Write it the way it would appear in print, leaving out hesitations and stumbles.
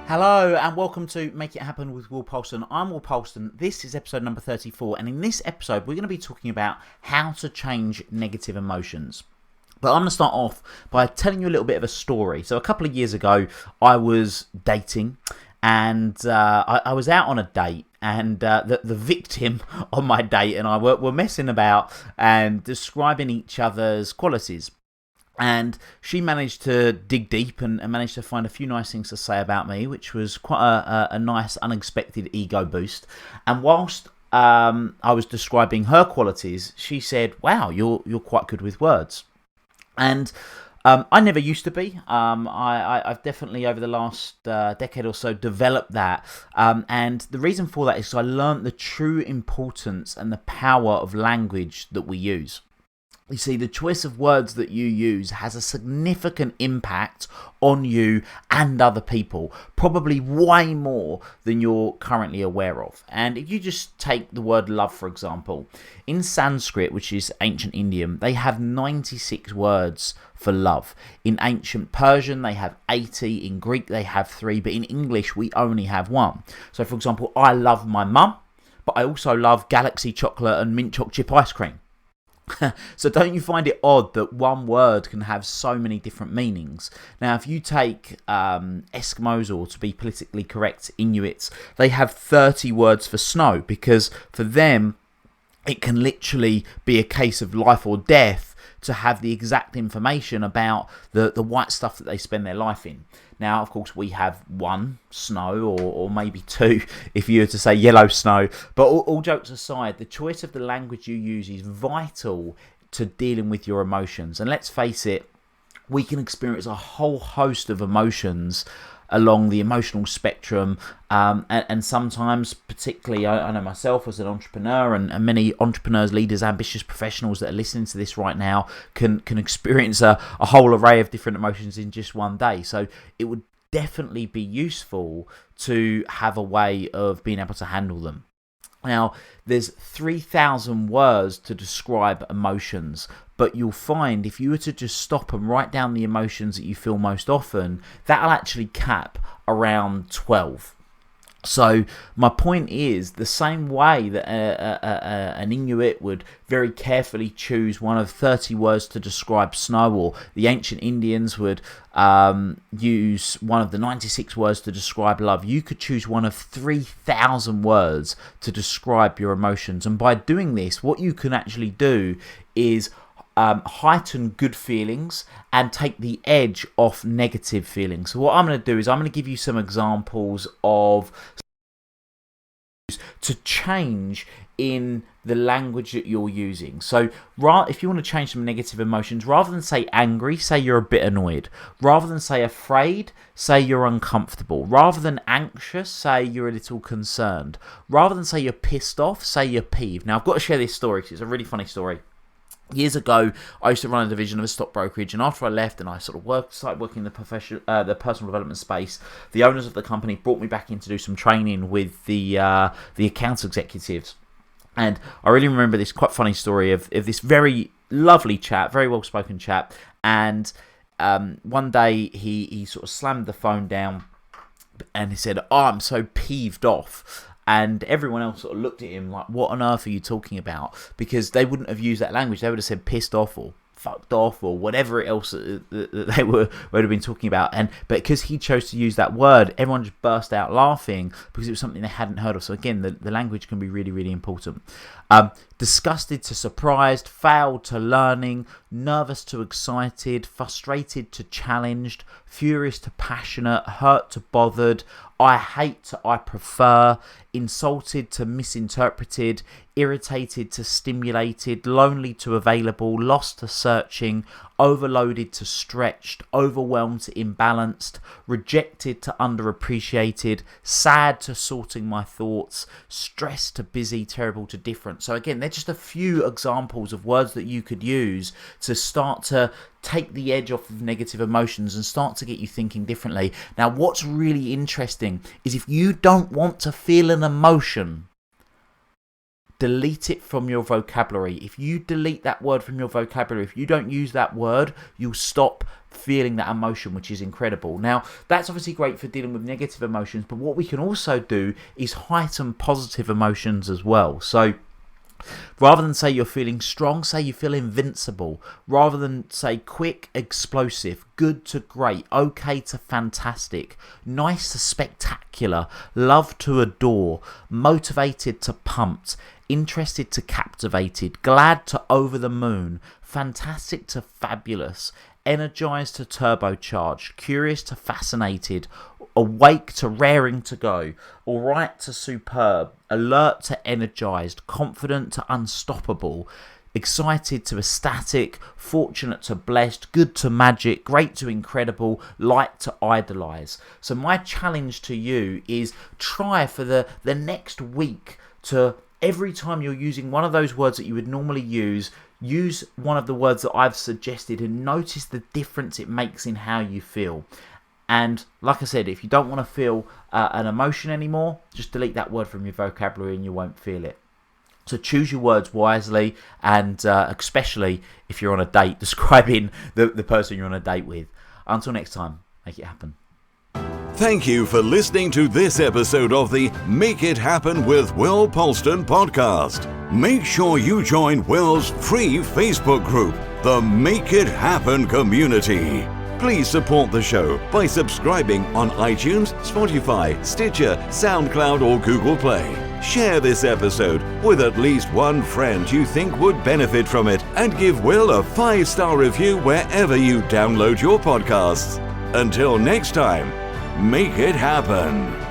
Hello and welcome to Make It Happen with Will Polston. I'm Will Polston. This is episode number 34, and in this episode we're going to be talking about how to change negative emotions. But I'm going to start off by telling you a little bit of a story. So a couple of years ago I was dating, and I was out on a date, and the victim on my date and I were messing about and describing each other's qualities. And she managed to dig deep and managed to find a few nice things to say about me, which was quite a nice, unexpected ego boost. And whilst I was describing her qualities, she said, "Wow, you're quite good with words." And I never used to be. I've definitely over the last decade or so developed that. And the reason for that is I learned the true importance and the power of language that we use. You see, the choice of words that you use has a significant impact on you and other people, probably way more than you're currently aware of. And if you just take the word love, for example, in Sanskrit, which is ancient Indian, they have 96 words for love. In ancient Persian, they have 80. In Greek, they have 3. But in English, we only have 1. So, for example, I love my mum, but I also love Galaxy chocolate and mint chocolate chip ice cream. So don't you find it odd that one word can have so many different meanings? Now, if you take Eskimos, or to be politically correct, Inuits, they have 30 words for snow, because for them it can literally be a case of life or death to have the exact information about the white stuff that they spend their life in. Now, of course, we have 1 snow, or maybe 2 if you were to say yellow snow. But all jokes aside, the choice of the language you use is vital to dealing with your emotions. And let's face it, we can experience a whole host of emotions along the emotional spectrum, and sometimes, particularly I know myself as an entrepreneur, and many entrepreneurs, leaders, ambitious professionals that are listening to this right now can experience a whole array of different emotions in just one day. So it would definitely be useful to have a way of being able to handle them. Now, there's 3,000 words to describe emotions, but you'll find if you were to just stop and write down the emotions that you feel most often, that'll actually cap around 12. So my point is, the same way that an Inuit would very carefully choose one of 30 words to describe snow, or the ancient Indians would use one of the 96 words to describe love, you could choose one of 3,000 words to describe your emotions. And by doing this, what you can actually do is heighten good feelings and take the edge off negative feelings. So what I'm going to do is I'm going to give you some examples of to change in the language that you're using. So if you want to change some negative emotions, rather than say angry, say you're a bit annoyed. Rather than say afraid, say you're uncomfortable. Rather than anxious, say you're a little concerned. Rather than say you're pissed off, say you're peeved. Now, I've got to share this story because it's a really funny story. Years ago, I used to run a division of a stock brokerage, and after I left and I sort of started working in the personal development space, the owners of the company brought me back in to do some training with the accounts executives. And I really remember this quite funny story of this very lovely chap, very well-spoken chap, and one day he sort of slammed the phone down and he said, "Oh, I'm so peeved off." And everyone else sort of looked at him like, what on earth are you talking about? Because they wouldn't have used that language. They would have said pissed off or fucked off or whatever else that they would have been talking about. But because he chose to use that word, everyone just burst out laughing because it was something they hadn't heard of. So again, the language can be really, really important. Disgusted to surprised, failed to learning, nervous to excited, frustrated to challenged, furious to passionate, hurt to bothered, I hate to I prefer, insulted to misinterpreted, irritated to stimulated, lonely to available, lost to searching, overloaded to stretched, overwhelmed to imbalanced, rejected to underappreciated, sad to sorting my thoughts, stressed to busy, terrible to different. So again, they're just a few examples of words that you could use to start to take the edge off of negative emotions and start to get you thinking differently. Now, what's really interesting is if you don't want to feel an emotion, delete it from your vocabulary. If you delete that word from your vocabulary, if you don't use that word, you'll stop feeling that emotion, which is incredible. Now, that's obviously great for dealing with negative emotions, but what we can also do is heighten positive emotions as well. So rather than say you're feeling strong, say you feel invincible. Rather than say quick, explosive, good to great, okay to fantastic, nice to spectacular, love to adore, motivated to pumped, interested to captivated, glad to over the moon, fantastic to fabulous, energized to turbocharged, curious to fascinated, awake to raring to go, alright to superb, alert to energized, confident to unstoppable, excited to ecstatic, fortunate to blessed, good to magic, great to incredible, light to idolize. So my challenge to you is try for the next week to, every time you're using one of those words that you would normally use one of the words that I've suggested and notice the difference it makes in how you feel. And like I said, if you don't want to feel an emotion anymore, just delete that word from your vocabulary and you won't feel it. So choose your words wisely, and especially if you're on a date, describing the person you're on a date with. Until next time, make it happen. Thank you for listening to this episode of the Make It Happen with Will Polston podcast. Make sure you join Will's free Facebook group, the Make It Happen community. Please support the show by subscribing on iTunes, Spotify, Stitcher, SoundCloud or Google Play. Share this episode with at least one friend you think would benefit from it, and give Will a 5-star review wherever you download your podcasts. Until next time, make it happen.